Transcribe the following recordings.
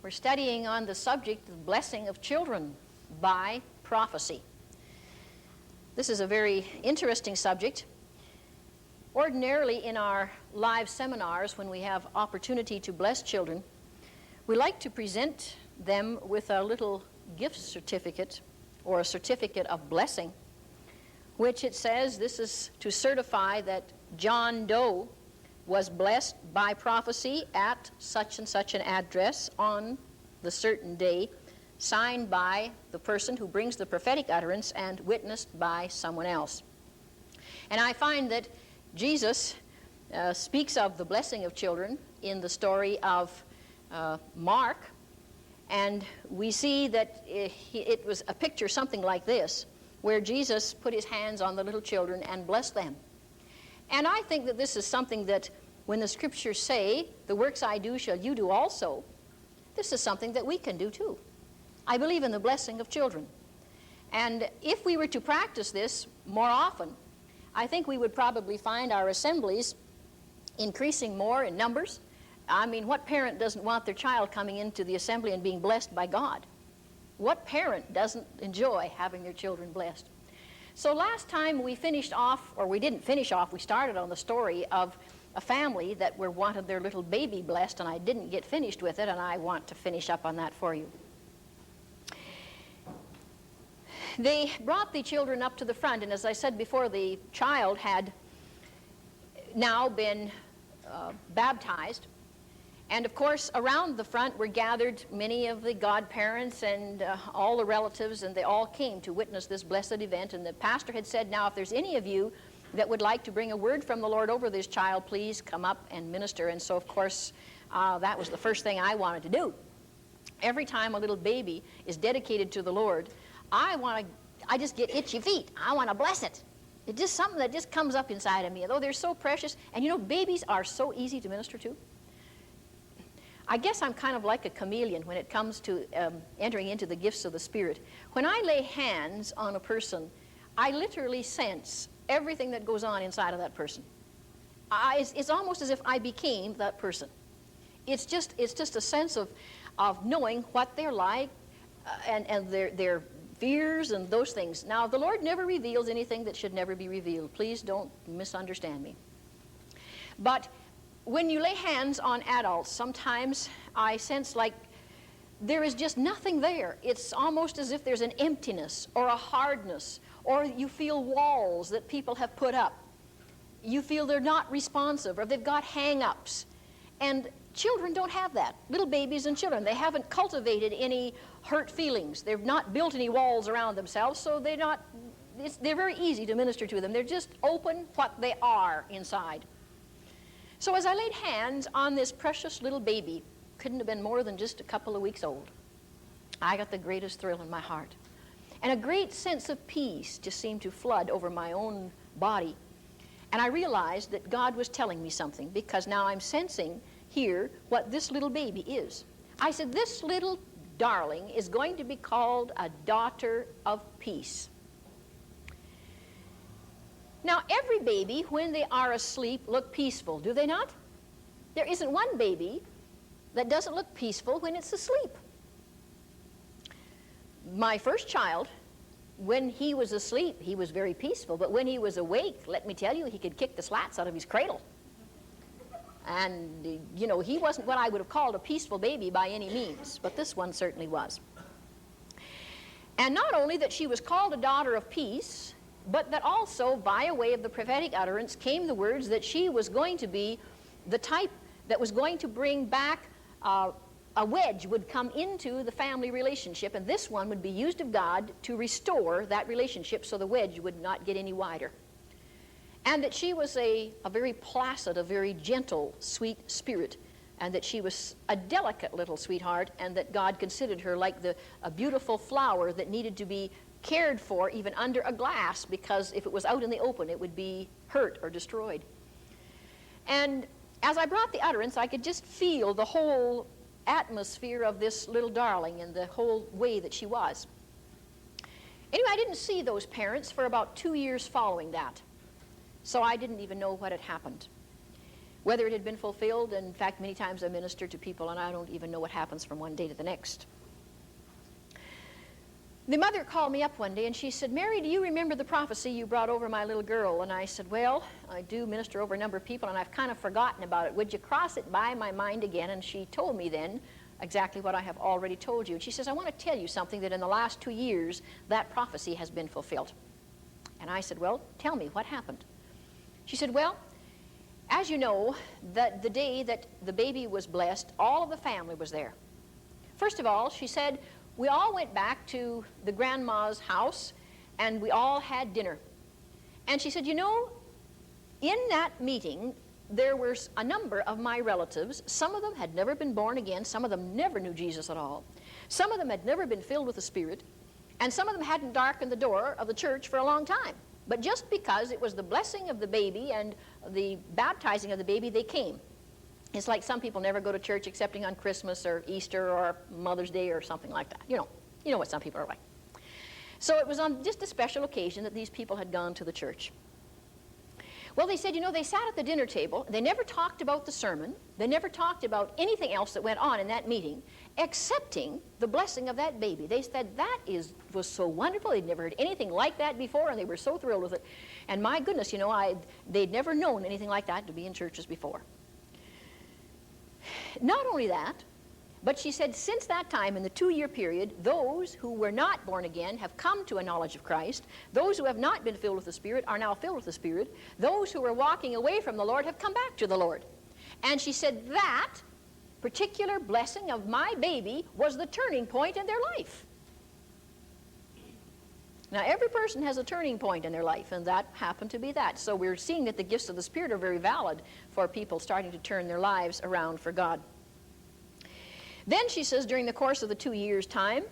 We're studying on the subject of the blessing of children by prophecy. This is a very interesting subject. Ordinarily in our live seminars, when we have opportunity to bless children, we like to present them with a little gift certificate or a certificate of blessing, which it says this is to certify that John Doe was blessed by prophecy at such and such an address on the certain day, signed by the person who brings the prophetic utterance and witnessed by someone else. And I find that Jesus speaks of the blessing of children in the story of Mark, and we see that it was a picture something like this, where Jesus put his hands on the little children and blessed them. And I think that this is something that when the scriptures say, the works I do shall you do also, this is something that we can do too. I believe in the blessing of children. And if we were to practice this more often, I think we would probably find our assemblies increasing more in numbers. I mean, what parent doesn't want their child coming into the assembly and being blessed by God? What parent doesn't enjoy having their children blessed? So last time we finished off, or we didn't finish off, we started on the story of a family that wanted their little baby blessed, and I didn't get finished with it, and I want to finish up on that for you. They brought the children up to the front, and as I said before, the child had now been baptized. And of course, around the front were gathered many of the godparents and all the relatives, and they all came to witness this blessed event. And the pastor had said, now if there's any of you that would like to bring a word from the Lord over this child, please come up and minister. And so of course, that was the first thing I wanted to do. Every time a little baby is dedicated to the Lord, I just get itchy feet. I want to bless it. It's just something that just comes up inside of me. Although they're so precious, and you know, babies are so easy to minister to. I guess I'm kind of like a chameleon when it comes to entering into the gifts of the Spirit. When I lay hands on a person, I literally sense everything that goes on inside of that person. It's almost as if I became that person. It's just a sense of knowing what they're like and their fears and those things. Now, the Lord never reveals anything that should never be revealed. Please don't misunderstand me. But when you lay hands on adults, sometimes I sense like there is just nothing there. It's almost as if there's an emptiness or a hardness, or you feel walls that people have put up. You feel they're not responsive, or they've got hang-ups. And children don't have that. Little babies and children, they haven't cultivated any hurt feelings. They've not built any walls around themselves, so they're very easy to minister to them. They're just open what they are inside. So as I laid hands on this precious little baby, couldn't have been more than just a couple of weeks old, I got the greatest thrill in my heart. And a great sense of peace just seemed to flood over my own body. And I realized that God was telling me something, because now I'm sensing here what this little baby is. I said, this little darling is going to be called a daughter of peace. Now, every baby, when they are asleep, look peaceful, do they not? There isn't one baby that doesn't look peaceful when it's asleep. My first child, when he was asleep, he was very peaceful, but when he was awake, let me tell you, he could kick the slats out of his cradle. And, you know, he wasn't what I would have called a peaceful baby by any means, but this one certainly was. And not only that she was called a daughter of peace, but that also, by way of the prophetic utterance, came the words that she was going to be the type that was going to bring back a wedge would come into the family relationship, and this one would be used of God to restore that relationship so the wedge would not get any wider. And that she was a very placid, a very gentle, sweet spirit, and that she was a delicate little sweetheart, and that God considered her like a beautiful flower that needed to be cared for even under a glass, because if it was out in the open it would be hurt or destroyed. And as I brought the utterance, I could just feel the whole atmosphere of this little darling and the whole way that she was. Anyway, I didn't see those parents for about 2 years following that, so I didn't even know what had happened. whether it had been fulfilled. In fact, many times I minister to people and I don't even know what happens from one day to the next. The mother called me up one day and she said, "Mary, do you remember the prophecy you brought over my little girl?" And I said, "Well, I do minister over a number of people and I've kind of forgotten about it. Would you cross it by my mind again?" And she told me then exactly what I have already told you. And she says, "I want to tell you something that in the last 2 years that prophecy has been fulfilled." And I said, "Well, tell me, what happened?" She said, "Well, as you know, that the day that the baby was blessed, all of the family was there. First of all," she said, "we all went back to the grandma's house and we all had dinner." And she said, "You know, in that meeting there were a number of my relatives. Some of them had never been born again. Some of them never knew Jesus at all. Some of them had never been filled with the Spirit. And some of them hadn't darkened the door of the church for a long time. But just because it was the blessing of the baby and the baptizing of the baby, they came. It's like some people never go to church excepting on Christmas or Easter or Mother's Day or something like that. You know what some people are like. So it was on just a special occasion that these people had gone to the church. Well, they said, they sat at the dinner table. They never talked about the sermon. They never talked about anything else that went on in that meeting, excepting the blessing of that baby. They said that was so wonderful. They'd never heard anything like that before, and they were so thrilled with it. And my goodness, they'd never known anything like that to be in churches before. Not only that, but she said since that time, in the 2-year period, those who were not born again have come to a knowledge of Christ. Those who have not been filled with the Spirit are now filled with the Spirit. Those who were walking away from the Lord have come back to the Lord. And she said that particular blessing of my baby was the turning point in their life. Now, every person has a turning point in their life, and that happened to be that. So we're seeing that the gifts of the Spirit are very valid for people starting to turn their lives around for God. Then she says, during the course of the 2 years' time,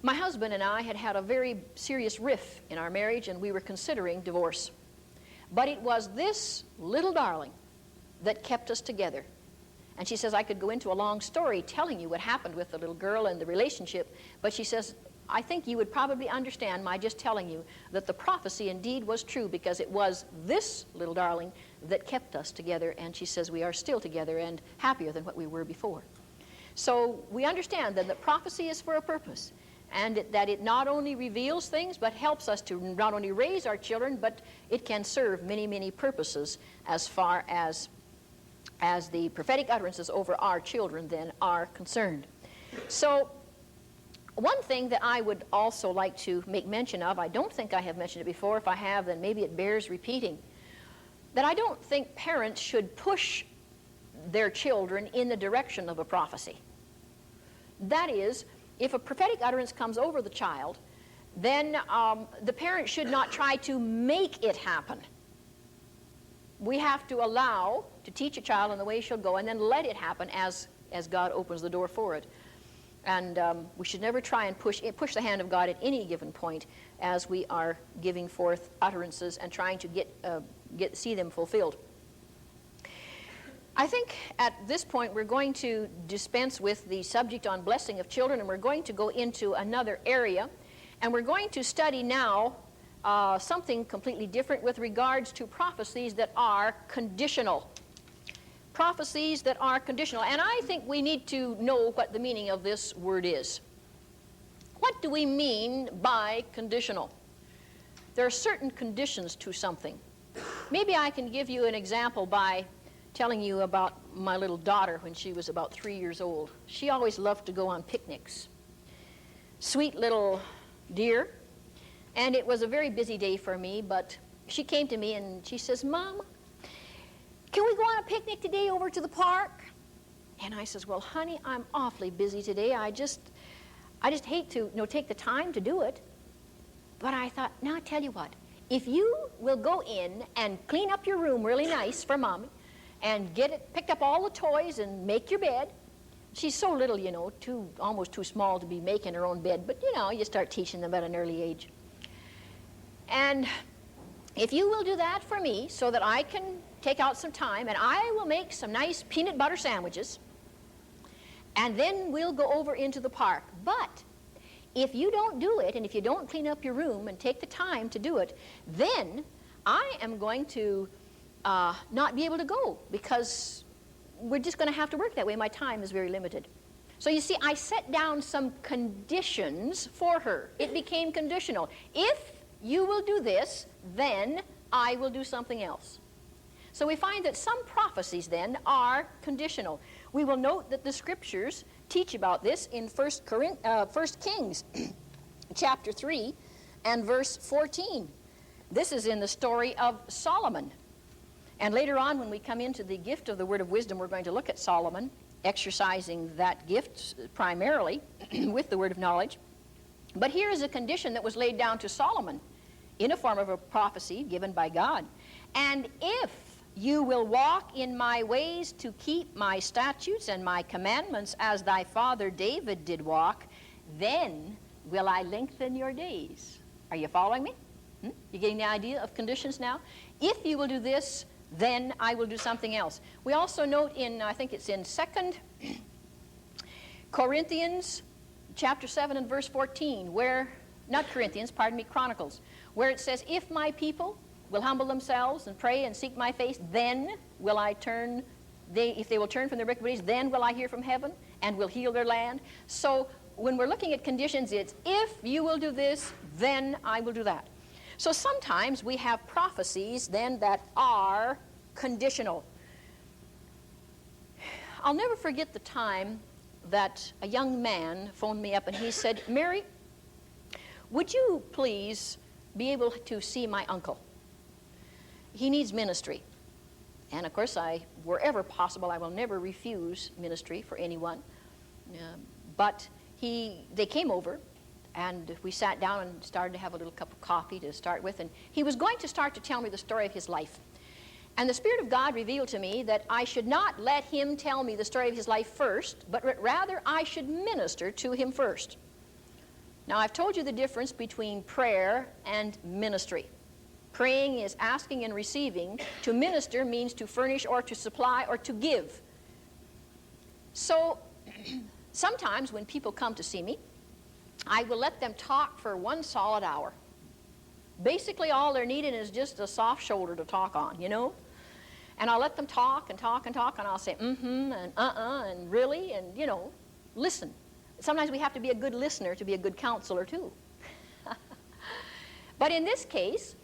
my husband and I had a very serious rift in our marriage, and we were considering divorce. But it was this little darling that kept us together. And she says, I could go into a long story telling you what happened with the little girl and the relationship, but she says, I think you would probably understand my just telling you that the prophecy indeed was true, because it was this little darling that kept us together. And she says we are still together and happier than what we were before. So we understand that the prophecy is for a purpose, and that it not only reveals things but helps us to not only raise our children, but it can serve many, many purposes as far as the prophetic utterances over our children then are concerned. So one thing that I would also like to make mention of, I don't think I have mentioned it before. If I have, then maybe it bears repeating, that I don't think parents should push their children in the direction of a prophecy. That is, if a prophetic utterance comes over the child, then the parent should not try to make it happen. We have to allow to teach a child in the way he shall go, and then let it happen as God opens the door for it. And we should never try and push the hand of God at any given point as we are giving forth utterances and trying to see them fulfilled. I think at this point we're going to dispense with the subject on blessing of children, and we're going to go into another area, and we're going to study now something completely different with regards to prophecies that are conditional. Prophecies that are conditional. And I think we need to know what the meaning of this word is. What do we mean by conditional? There are certain conditions to something. Maybe I can give you an example by telling you about my little daughter when she was about 3 years old. She always loved to go on picnics. Sweet little dear. And it was a very busy day for me, but she came to me and she says, Mom, can we go on a picnic today over to the park? And I says, well, honey, I'm awfully busy today. I just hate to take the time to do it. But I thought, now I tell you what, if you will go in and clean up your room really nice for Mommy and pick up all the toys and make your bed. She's so little, almost too small to be making her own bed, but you start teaching them at an early age. And if you will do that for me so that I can take out some time, and I will make some nice peanut butter sandwiches, and then we'll go over into the park. But if you don't do it, and if you don't clean up your room and take the time to do it, then I am going to not be able to go because we're just going to have to work that way. My time is very limited. So you see, I set down some conditions for her. It became conditional. If you will do this, then I will do something else. So we find that some prophecies then are conditional. We will note that the scriptures teach about this in 1 Kings chapter 3 and verse 14. This is in the story of Solomon. And later on, when we come into the gift of the word of wisdom, we're going to look at Solomon exercising that gift primarily with the word of knowledge. But here is a condition that was laid down to Solomon in a form of a prophecy given by God. And if you will walk in my ways to keep my statutes and my commandments as thy father David did walk, then will I lengthen your days. Are you following me? You getting the idea of conditions now? If you will do this, then I will do something else. We also note in, I think it's in 2 Corinthians chapter 7 and verse 14, where, not Corinthians, pardon me, Chronicles, where it says, if my people will humble themselves and pray and seek my face, then will I turn, if they will turn from their wicked ways, then will I hear from heaven and will heal their land. So when we're looking at conditions, it's if you will do this, then I will do that. So sometimes we have prophecies then that are conditional. I'll never forget the time that a young man phoned me up and he said, Mary, would you please be able to see my uncle? He needs ministry. And of course, wherever possible, I will never refuse ministry for anyone. But they came over, and we sat down and started to have a little cup of coffee to start with. And he was going to start to tell me the story of his life. And the Spirit of God revealed to me that I should not let him tell me the story of his life first, but rather I should minister to him first. Now, I've told you the difference between prayer and ministry. Praying is asking and receiving. To minister means to furnish or to supply or to give. So sometimes when people come to see me, I will let them talk for 1 solid hour. Basically, all they're needing is just a soft shoulder to talk on, you know? And I'll let them talk and talk and talk, and I'll say, and and really, and, you know, listen. Sometimes we have to be a good listener to be a good counselor, too. But in this case,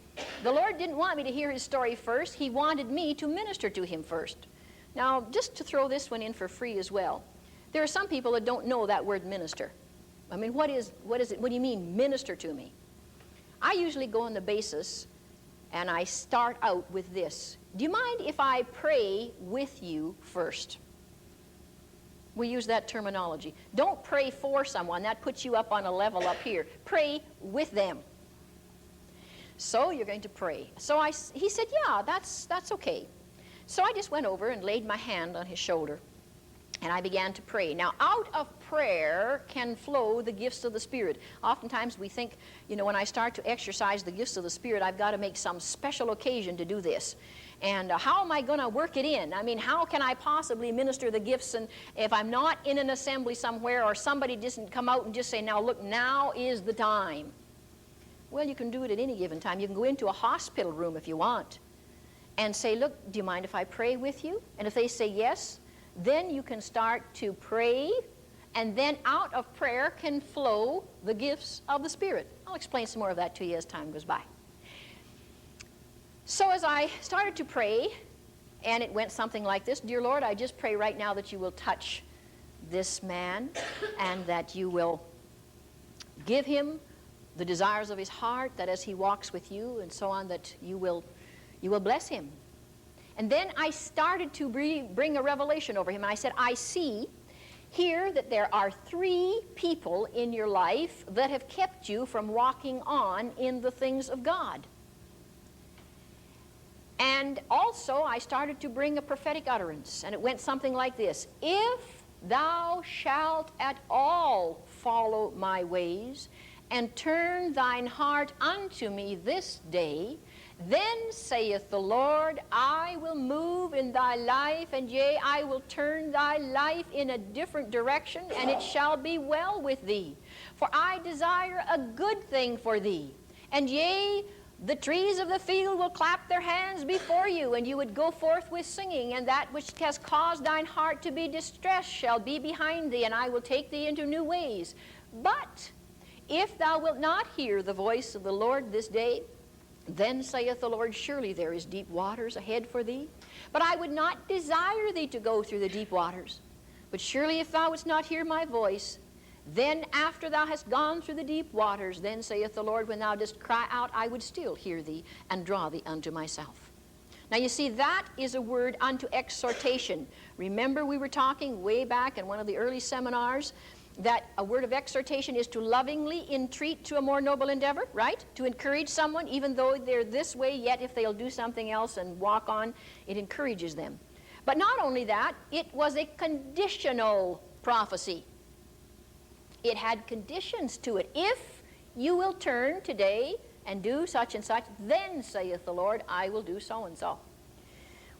the Lord didn't want me to hear his story first. He wanted me to minister to him first. Now, just to throw this one in for free as well, there are some people that don't know that word minister. I mean, what is it? What do you mean, minister to me? I usually go on the basis, and I start out with this. Do you mind if I pray with you first? We use that terminology. Don't pray for someone. That puts you up on a level up here. Pray with them. So you're going to pray. So he said, yeah, that's okay. So I just went over and laid my hand on his shoulder. And I began to pray. Now, out of prayer can flow the gifts of the Spirit. Oftentimes we think, you know, when I start to exercise the gifts of the Spirit, I've got to make some special occasion to do this. And how am I going to work it in? I mean, how can I possibly minister the gifts and if I'm not in an assembly somewhere or somebody doesn't come out and just say, now look, now is the time. Well, you can do it at any given time. You can go into a hospital room if you want and say, look, do you mind if I pray with you? And if they say yes, then you can start to pray, and then out of prayer can flow the gifts of the Spirit. I'll explain some more of that to you as time goes by. So as I started to pray, and it went something like this, Dear Lord, I just pray right now that you will touch this man and that you will give him the desires of his heart, that as he walks with you and so on, that you will bless him. And then I started to bring a revelation over him. And I said, I see here that there are 3 people in your life that have kept you from walking on in the things of God. And also I started to bring a prophetic utterance. And it went something like this. If thou shalt at all follow my ways, and turn thine heart unto me this day, then saith the Lord, I will move in thy life, and yea, I will turn thy life in a different direction, and it shall be well with thee. For I desire a good thing for thee, and yea, The trees of the field will clap their hands before you, and you would go forth with singing, and that which has caused thine heart to be distressed shall be behind thee, and I will take thee into new ways. But if thou wilt not hear the voice of the Lord this day, then saith the Lord, surely there is deep waters ahead for thee. But I would not desire thee to go through the deep waters. But surely if thou wouldst not hear my voice, then after thou hast gone through the deep waters, then saith the Lord, when thou dost cry out, I would still hear thee and draw thee unto myself. Now you see, that is a word unto exhortation. Remember, we were talking way back in one of the early seminars that a word of exhortation is to lovingly entreat to a more noble endeavor, right? To encourage someone, even though they're this way, yet if they'll do something else and walk on, it encourages them. But not only that, it was a conditional prophecy. It had conditions to it. If you will turn today and do such and such, then saith the Lord, I will do so and so.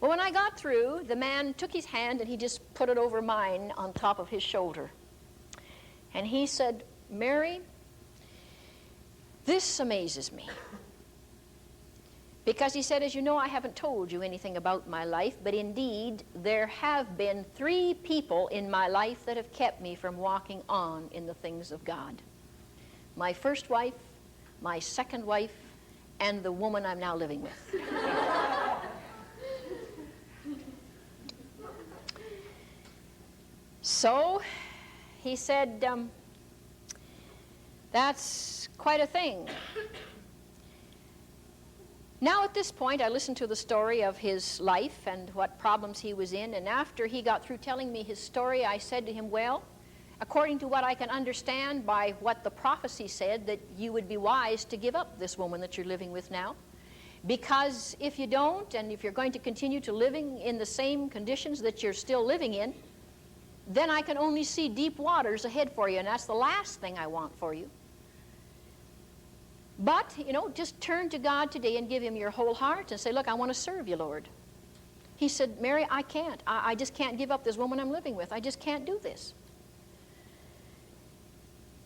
Well, when I got through, the man took his hand and he just put it over mine on top of his shoulder. And he said, Mary, this amazes me. Because he said, as you know, I haven't told you anything about my life, but indeed there have been 3 people in my life that have kept me from walking on in the things of God. My first wife, my second wife, and the woman I'm now living with. So he said, that's quite a thing. Now at this point, I listened to the story of his life and what problems he was in, and after he got through telling me his story, I said to him, well, according to what I can understand by what the prophecy said, that you would be wise to give up this woman that you're living with now. Because if you don't, and if you're going to continue to living in the same conditions that you're still living in, then I can only see deep waters ahead for you, and that's the last thing I want for you. But, you know, just turn to God today and give him your whole heart and say, look, I want to serve you, Lord. He said, Mary, I can't. I just can't give up this woman I'm living with. I just can't do this.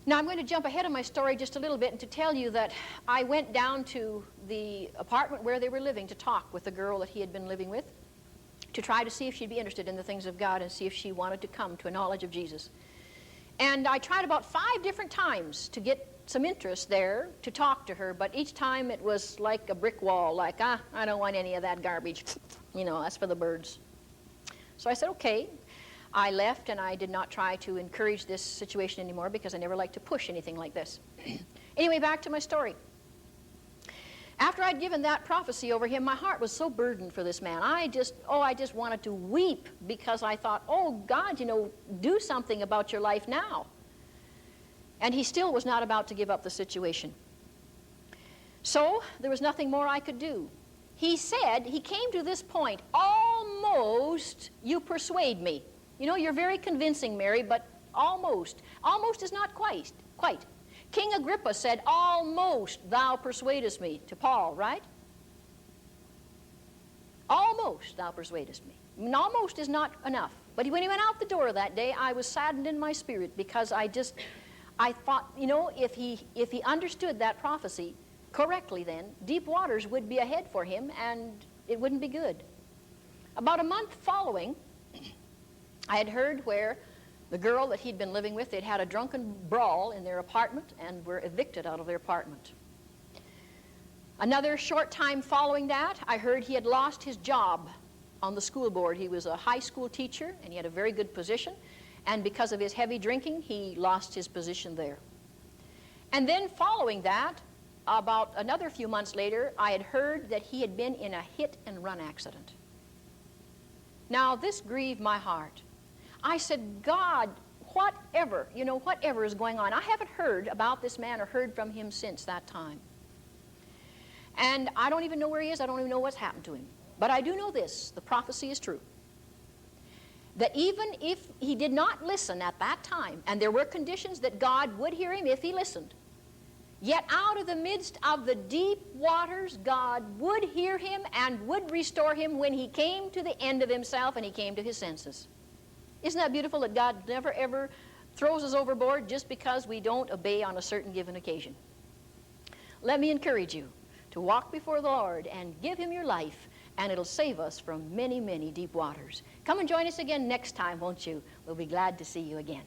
Now, I'm going to jump ahead of my story just a little bit and to tell you that I went down to the apartment where they were living to talk with the girl that he had been living with, to try to see if she'd be interested in the things of God and see if she wanted to come to a knowledge of Jesus. And I tried about 5 different times to get some interest there to talk to her, but each time it was like a brick wall, like, I don't want any of that garbage. You know, that's for the birds. So I said, okay. I left, and I did not try to encourage this situation anymore because I never like to push anything like this. Anyway, back to my story. After I'd given that prophecy over him, my heart was so burdened for this man. I just wanted to weep because I thought, oh, God, you know, do something about your life now. And he still was not about to give up the situation. So there was nothing more I could do. He said, he came to this point, almost you persuade me. You know, you're very convincing, Mary, but almost. Almost is not quite. King Agrippa said, almost thou persuadest me to Paul, right? Almost thou persuadest me. And almost is not enough. But when he went out the door that day, I was saddened in my spirit because I thought, you know, if he understood that prophecy correctly then, deep waters would be ahead for him and it wouldn't be good. About a month following, I had heard where the girl that he'd been living with, they'd had a drunken brawl in their apartment and were evicted out of their apartment. Another short time following that, I heard he had lost his job on the school board. He was a high school teacher and he had a very good position. And because of his heavy drinking, he lost his position there. And then following that, about another few months later, I had heard that he had been in a hit-and-run accident. Now, this grieved my heart. I said, God, whatever is going on. I haven't heard about this man or heard from him since that time. And I don't even know where he is. I don't even know what's happened to him. But I do know this, the prophecy is true. That even if he did not listen at that time, and there were conditions that God would hear him if he listened, yet out of the midst of the deep waters, God would hear him and would restore him when he came to the end of himself and he came to his senses. Isn't that beautiful that God never ever throws us overboard just because we don't obey on a certain given occasion? Let me encourage you to walk before the Lord and give Him your life, and it'll save us from many, many deep waters. Come and join us again next time, won't you? We'll be glad to see you again.